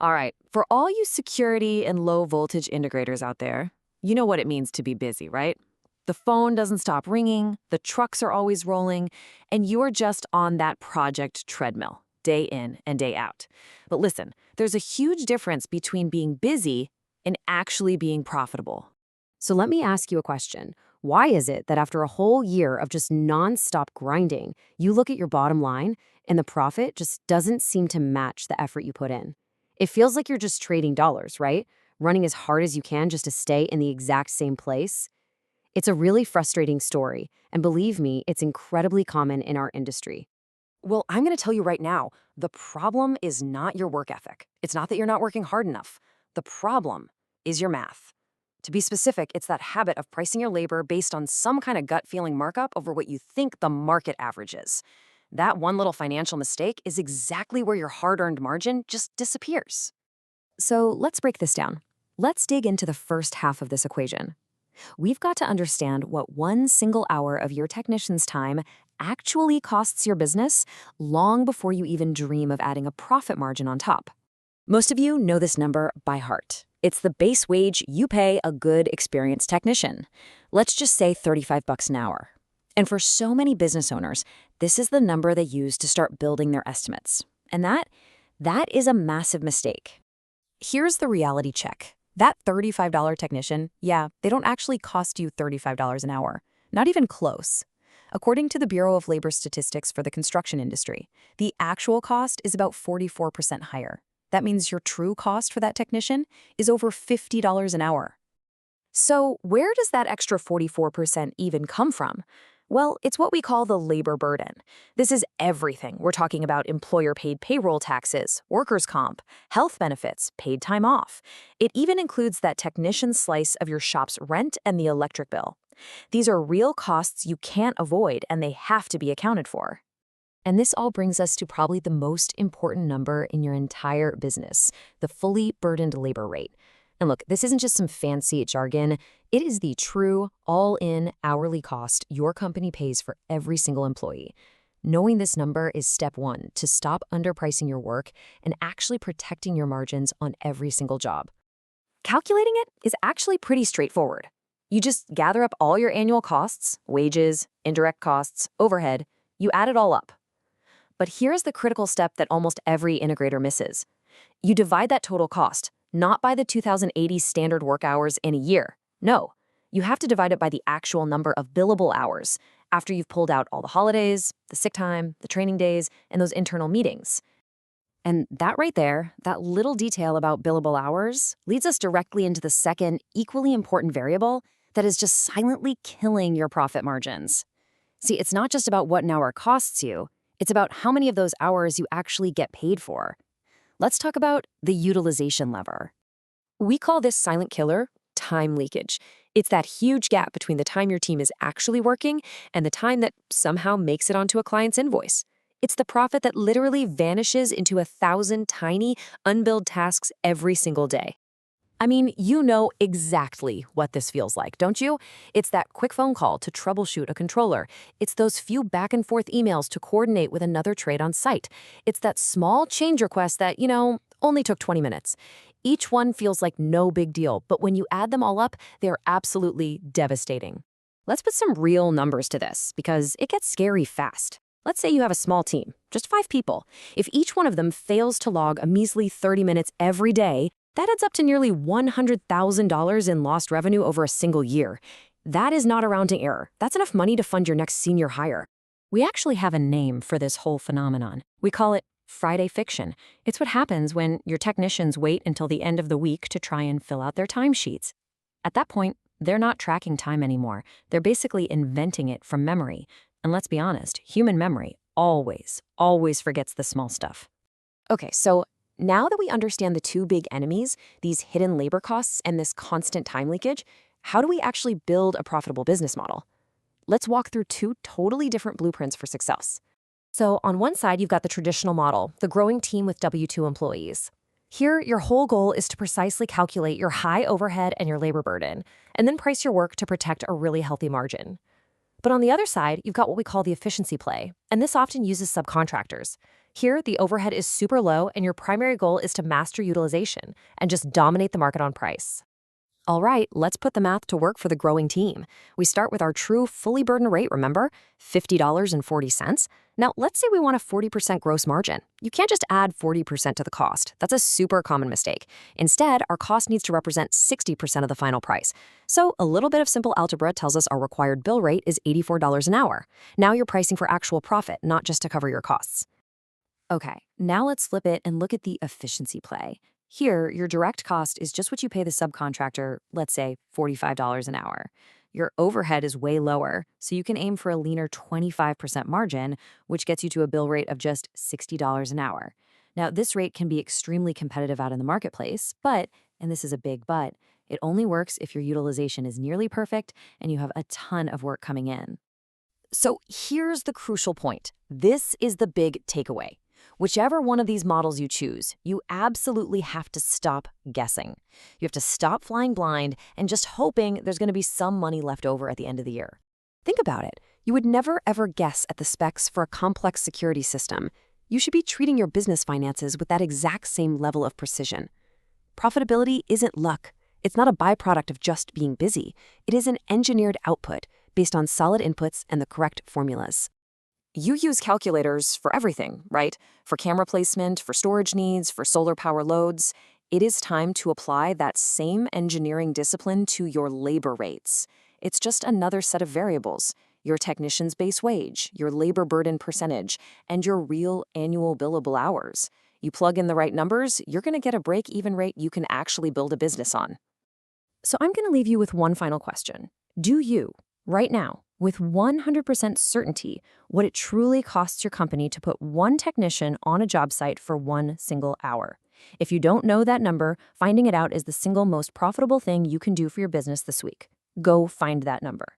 All right, for all you security and low voltage integrators out there, you know what it means to be busy, right? The phone doesn't stop ringing, the trucks are always rolling, and you're just on that project treadmill, day in and day out. But listen, there's a huge difference between being busy and actually being profitable. So let me ask you a question. Why is it that after a whole year of just nonstop grinding, you look at your bottom line and the profit just doesn't seem to match the effort you put in? It feels like you're just trading dollars, right? Running as hard as you can just to stay in the exact same place. It's a really frustrating story, and believe me, it's incredibly common in our industry. Well, I'm going to tell you right now, the problem is not your work ethic. It's not that you're not working hard enough. The problem is your math. To be specific, it's that habit of pricing your labor based on some kind of gut feeling markup over what you think the market average is. That one little financial mistake is exactly where your hard-earned margin just disappears. So let's break this down. Let's dig into the first half of this equation. We've got to understand what one single hour of your technician's time actually costs your business long before you even dream of adding a profit margin on top. Most of you know this number by heart. It's the base wage you pay a good, experienced technician. Let's just say $35 an hour. And for so many business owners, this is the number they use to start building their estimates. And that is a massive mistake. Here's the reality check. That $35 technician, yeah, they don't actually cost you $35 an hour. Not even close. According to the Bureau of Labor Statistics for the construction industry, the actual cost is about 44% higher. That means your true cost for that technician is over $50 an hour. So where does that extra 44% even come from? Well, it's what we call the labor burden. This is everything. We're talking about employer-paid payroll taxes, workers' comp, health benefits, paid time off. It even includes that technician's slice of your shop's rent and the electric bill. These are real costs you can't avoid, and they have to be accounted for. And this all brings us to probably the most important number in your entire business, the fully burdened labor rate. And look, this isn't just some fancy jargon. It is the true, all-in hourly cost your company pays for every single employee. Knowing this number is step one to stop underpricing your work and actually protecting your margins on every single job. Calculating it is actually pretty straightforward. You just gather up all your annual costs, wages, indirect costs, overhead. You add it all up. But here's the critical step that almost every integrator misses. You divide that total cost, not by the 2080 standard work hours in a year. No, you have to divide it by the actual number of billable hours after you've pulled out all the holidays, the sick time, the training days, and those internal meetings. And that right there, that little detail about billable hours, leads us directly into the second, equally important variable that is just silently killing your profit margins. See, it's not just about what an hour costs you, it's about how many of those hours you actually get paid for. Let's talk about the utilization lever. We call this silent killer time leakage. It's that huge gap between the time your team is actually working and the time that somehow makes it onto a client's invoice. It's the profit that literally vanishes into 1,000 tiny, unbilled tasks every single day. I mean, you know exactly what this feels like, don't you? It's that quick phone call to troubleshoot a controller. It's those few back and forth emails to coordinate with another trade on site. It's that small change request that, only took 20 minutes. Each one feels like no big deal, but when you add them all up, they're absolutely devastating. Let's put some real numbers to this, because it gets scary fast. Let's say you have a small team, just 5 people. If each one of them fails to log a measly 30 minutes every day, that adds up to nearly $100,000 in lost revenue over a single year. That is not a rounding error. That's enough money to fund your next senior hire. We actually have a name for this whole phenomenon. We call it Friday fiction. It's what happens when your technicians wait until the end of the week to try and fill out their timesheets. At that point, they're not tracking time anymore. They're basically inventing it from memory. And let's be honest, human memory always forgets the small stuff. Okay, so now that we understand the two big enemies, these hidden labor costs and this constant time leakage, how do we actually build a profitable business model? Let's walk through 2 totally different blueprints for success. So on one side, you've got the traditional model, the growing team with W-2 employees. Here, your whole goal is to precisely calculate your high overhead and your labor burden, and then price your work to protect a really healthy margin. But on the other side, you've got what we call the efficiency play, and this often uses subcontractors. Here, the overhead is super low, and your primary goal is to master utilization and just dominate the market on price. All right, let's put the math to work for the growing team. We start with our true fully burdened rate, remember? $50.40. Now, let's say we want a 40% gross margin. You can't just add 40% to the cost. That's a super common mistake. Instead, our cost needs to represent 60% of the final price. So, a little bit of simple algebra tells us our required bill rate is $84 an hour. Now you're pricing for actual profit, not just to cover your costs. Okay, now let's flip it and look at the efficiency play. Here, your direct cost is just what you pay the subcontractor, let's say $45 an hour. Your overhead is way lower, so you can aim for a leaner 25% margin, which gets you to a bill rate of just $60 an hour. Now, this rate can be extremely competitive out in the marketplace, but, and this is a big but, it only works if your utilization is nearly perfect and you have a ton of work coming in. So here's the crucial point. This is the big takeaway. Whichever one of these models you choose, you absolutely have to stop guessing. You have to stop flying blind and just hoping there's going to be some money left over at the end of the year. Think about it. You would never ever guess at the specs for a complex security system. You should be treating your business finances with that exact same level of precision. Profitability isn't luck. It's not a byproduct of just being busy. It is an engineered output based on solid inputs and the correct formulas. You use calculators for everything, right? For camera placement, for storage needs, for solar power loads. It is time to apply that same engineering discipline to your labor rates. It's just another set of variables: your technician's base wage, your labor burden percentage, and your real annual billable hours. You plug in the right numbers, you're going to get a break-even rate you can actually build a business on. So I'm going to leave you with one final question. Do you, right now, with 100% certainty, what it truly costs your company to put one technician on a job site for one single hour? If you don't know that number, finding it out is the single most profitable thing you can do for your business this week. Go find that number.